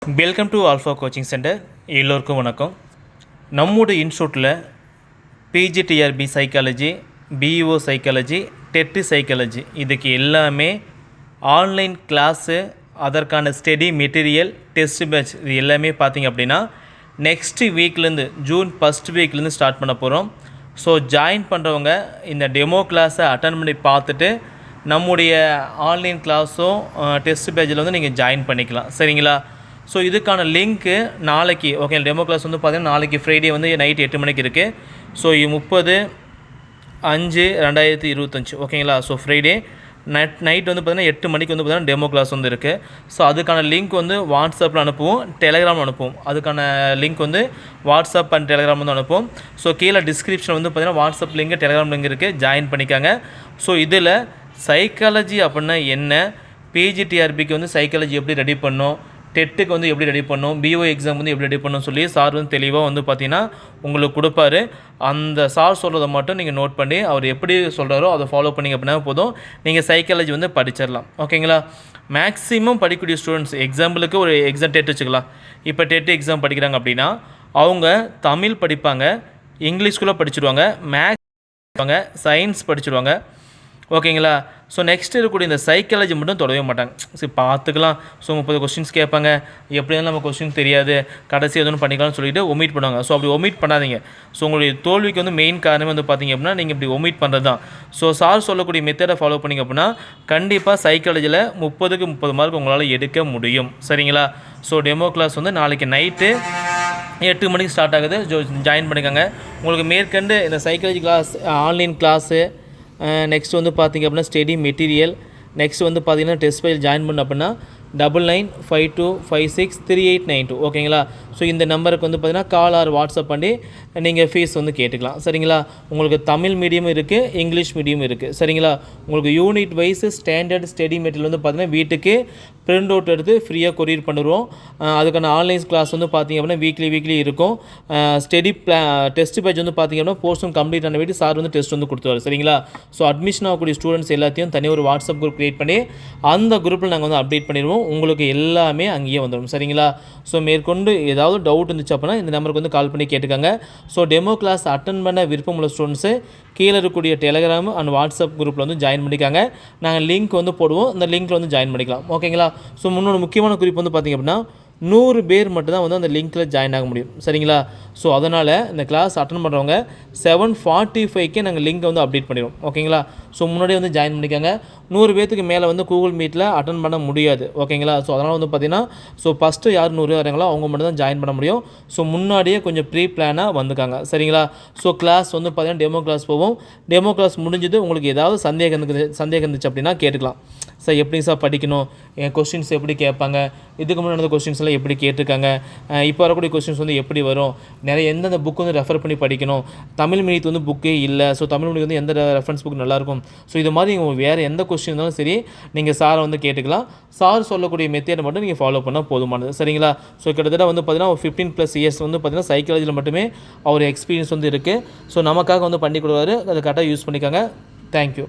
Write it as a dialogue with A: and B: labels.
A: Welcome to Alpha coaching centre. எல்லோருக்கும் வணக்கம். நம்முடைய இன்ஸ்டியூட்டில் PGTRB psychology, BEO psychology, TET psychology இதுக்கு எல்லாமே ஆன்லைன் கிளாஸு, அதற்கான ஸ்டடி மெட்டீரியல், டெஸ்ட் பேட்ச் இது எல்லாமே பார்த்திங்க அப்படின்னா நெக்ஸ்ட் வீக்லேருந்து ஜூன் ஃபஸ்ட் வீக்லேருந்து ஸ்டார்ட் பண்ண போகிறோம். ஸோ ஜாயின் பண்ணுறவங்க இந்த டெமோ கிளாஸை அட்டன் பண்ணி பார்த்துட்டு நம்முடைய ஆன்லைன் கிளாஸும் டெஸ்ட் பேட்சில் வந்து நீங்கள் ஜாயின் பண்ணிக்கலாம். சரிங்களா? ஸோ இதுக்கான லிங்க்கு நாளைக்கு ஓகே. டெமோ கிளாஸ் வந்து பார்த்திங்கன்னா நாளைக்கு ஃப்ரைடே வந்து நைட் 8 மணிக்கு இருக்குது. ஸோ 30/5/2025 ஓகேங்களா? ஸோ ஃப்ரைடே நைட் வந்து பார்த்திங்கன்னா 8 மணிக்கு வந்து பார்த்திங்கன்னா டெமோ கிளாஸ் வந்து இருக்குது. ஸோ அதுக்கான லிங்க் வந்து வாட்ஸ்அப்பில் அனுப்புவோம், டெலகிராமில் அனுப்புவோம். அதுக்கான லிங்க் வந்து வாட்ஸ்அப் அண்ட் டெலகிராம் வந்து அனுப்புவோம். ஸோ கீழே டிஸ்கிரிப்ஷன் வந்து பார்த்திங்கன்னா வாட்ஸ்அப் லிங்க், டெலகிராம் லிங்க் இருக்குது, ஜாயின் பண்ணிக்காங்க. ஸோ இதில் சைக்காலஜி அப்படின்னா என்ன, பிஜிடிஆர்பிக்கு வந்து சைக்காலஜி எப்படி ரெடி பண்ணோம், டெட்டுக்கு வந்து எப்படி ரெடி பண்ணோம், பிஓ எக்ஸாம் வந்து எப்படி ரெடி பண்ணணும் சொல்லி சார் வந்து தெளிவாக வந்து பார்த்திங்கன்னா உங்களுக்கு கொடுப்பாரு. அந்த சார் சொல்கிறத மட்டும் நீங்கள் நோட் பண்ணி அவர் எப்படி சொல்கிறாரோ அதை ஃபாலோ பண்ணிங்க அப்படின்னா போதும், நீங்கள் சைக்காலஜி வந்து படிச்சிடலாம். ஓகேங்களா? மேக்ஸிமம் படிக்கக்கூடிய ஸ்டூடெண்ட்ஸ், எக்ஸாம்பிளுக்கு ஒரு எக்ஸாம் டெட் வச்சுக்கலாம். இப்போ டெட் எக்ஸாம் படிக்கிறாங்க அப்படின்னா அவங்க தமிழ் படிப்பாங்க, இங்கிலீஷ்குள்ளே படிச்சுடுவாங்க, மேக்ஸ் படிப்பாங்க, சயின்ஸ் படிச்சுடுவாங்க. ஓகேங்களா? ஸோ நெக்ஸ்ட் இருக்கக்கூடிய இந்த சைக்காலஜி மட்டும் தொடவே மாட்டாங்க. சரி பார்த்துக்கலாம், ஸோ 30 கொஸ்டின்ஸ் கேட்பாங்க, எப்படி இருந்தாலும் நம்ம கொஸ்டின் தெரியாது, கடைசி எதுவும் பண்ணிக்கலாம்னு சொல்லிட்டு ஒமிட் பண்ணுவாங்க. ஸோ அப்படி ஒமிட் பண்ணாதீங்க. ஸோ உங்களுடைய தோல்விக்கு வந்து மெயின் காரணமே வந்து பார்த்திங்க அப்படின்னா நீங்கள் இப்படி ஒமிட் பண்ணுறது தான். ஸோ சார் சொல்லக்கூடிய மெத்தடை ஃபாலோ பண்ணிங்க அப்படின்னா கண்டிப்பாக சைக்காலஜியில் 30க்கு 30 மார்க் உங்களால் எடுக்க முடியும். சரிங்களா? ஸோ டெமோ கிளாஸ் வந்து நாளைக்கு நைட்டு 8 மணிக்கு ஸ்டார்ட் ஆகுது. ஜாயின் பண்ணிக்கோங்க. உங்களுக்கு மேற்கண்டு இந்த psychology class, online class, next வந்து பார்த்திங்க அப்படின்னா ஸ்டடி மெட்டீரியல், நெக்ஸ்ட் வந்து பார்த்திங்கன்னா டெஸ்ட் ஃபைல் ஜாயின் பண்ண அப்படின்னா 9952563892 ஓகேங்களா? ஸோ இந்த நம்பருக்கு வந்து பார்த்திங்கன்னா கால் ஆர் வாட்ஸ்அப் பண்ணி நீங்கள் ஃபீஸ் வந்து கேட்டுக்கலாம். சரிங்களா? உங்களுக்கு தமிழ் மீடியமும் இருக்குது, இங்கிலீஷ் மீடியமும் இருக்குது. சரிங்களா? உங்களுக்கு unit wise standard study material வந்து பார்த்திங்கன்னா வீட்டுக்கு பிரிண்ட் அவுட் எடுத்து ஃப்ரீயாக கொரியர் பண்ணிடுவோம். அதுக்கான ஆன்லைன் கிளாஸ் வந்து பார்த்திங்க அப்படின்னா வீக்லி இருக்கும். ஸ்டடி டெஸ்ட் பேட்ச் வந்து பார்த்திங்க அப்படின்னா போர்ஷன் கம்ப்ளீட் ஆன வீட்டு சார் வந்து டெஸ்ட் வந்து கொடுத்துருவார். சரிங்களா? ஸோ அட்மிஷன் ஆகக்கூடிய ஸ்டூடெண்ட்ஸ் எல்லாத்தையும் தனியாக ஒரு வாட்ஸ்அப் குரூப் க்ரியேட் பண்ணி அந்த குரூப்பில் நாங்கள் வந்து அப்டேட் பண்ணிடுவோம். உங்களுக்கு எல்லாமே அங்கேயே வந்துடும். சரிங்களா? ஸோ மேற்கொண்டு ஏதாவது டவுட் இருந்துச்சு அப்படின்னா இந்த நம்பருக்கு வந்து கால் பண்ணி கேட்டுக்காங்க. ஸோ டெமோ கிளாஸ் அட்டன் பண்ண விருப்பம் உள்ள ஸ்டூடெண்ட்ஸு கீழே இருக்கக்கூடிய டெலகிராம் அண்ட் வாட்ஸ்அப் குரூப்பில் வந்து ஜாயின் பண்ணிக்காங்க. நாங்கள் லிங்க் வந்து போடுவோம், இந்த லிங்க்கில் வந்து ஜாயின் பண்ணிக்கலாம். ஓகேங்களா? ஸோ முன்னோட முக்கியமான குறிப்பு வந்து பார்த்திங்க அப்படின்னா 100 பேர் மட்டும் தான் வந்து அந்த லிங்க்கில் ஜாயின் ஆக முடியும். சரிங்களா? ஸோ அதனால் இந்த கிளாஸ் அட்டன் பண்ணுறவங்க 7:45க்கே நாங்கள் லிங்க்கை வந்து அப்டேட் பண்ணிடுவோம். ஓகேங்களா? ஸோ முன்னாடியே வந்து ஜாயின் பண்ணிக்காங்க. 100 பேர்த்துக்கு மேலே வந்து கூகுள் மீட்டில் அட்டன் பண்ண முடியாது. ஓகேங்களா? ஸோ அதனால் வந்து பார்த்திங்கன்னா ஃபஸ்ட்டு யார் 100 வராங்களோ அவங்க மட்டும் தான் ஜாயின் பண்ண முடியும். ஸோ முன்னாடியே கொஞ்சம் ப்ரீ பிளானாக வந்துக்காங்க. சரிங்களா? ஸோ கிளாஸ் வந்து பார்த்திங்கன்னா டெமோ கிளாஸ் போவோம். டெமோ கிளாஸ் முடிஞ்சது உங்களுக்கு ஏதாவது சந்தேகம் இருந்துச்சு அப்படின்னா கேட்டுக்கலாம். சார் எப்படி சார் படிக்கணும், என் கொஸ்டின்ஸ் எப்படி கேட்பாங்க, இதுக்கு முன்னாடி நடந்த கொஸ்டின்ஸ் எல்லாம் எப்படி கேட்டிருக்காங்க, இப்போ வரக்கூடிய கொஸ்டின்ஸ் வந்து எப்படி வரும், நிறைய எந்தெந்த புக் வந்து ரெஃபர் பண்ணி படிக்கணும், தமிழ் மீடியத்து வந்து புக்கே இல்லை, ஸோ தமிழ் மீடியம் வந்து எந்த ரெஃபரன்ஸ் புக் நல்லாயிருக்கும், ஸோ இது மாதிரி வேறு எந்த கொஸ்டின் இருந்தாலும் சரி நீங்கள் சாரை வந்து கேட்டுக்கலாம். சார் சொல்லக்கூடிய மெத்தேடை மட்டும் நீங்கள் ஃபாலோ பண்ணால் போதுமானது. சரிங்களா? ஸோ கிட்டத்தட்ட வந்து பார்த்திங்கன்னா 15+ இயர்ஸ் வந்து பார்த்திங்கன்னா சைக்காலஜியில் மட்டுமே அவர் எக்ஸ்பீரியன்ஸ் வந்து இருக்குது. ஸோ நமக்காக வந்து பண்ணி கொடுவாரு. அதை கரெக்டாக யூஸ் பண்ணிக்காங்க. தேங்க்யூ.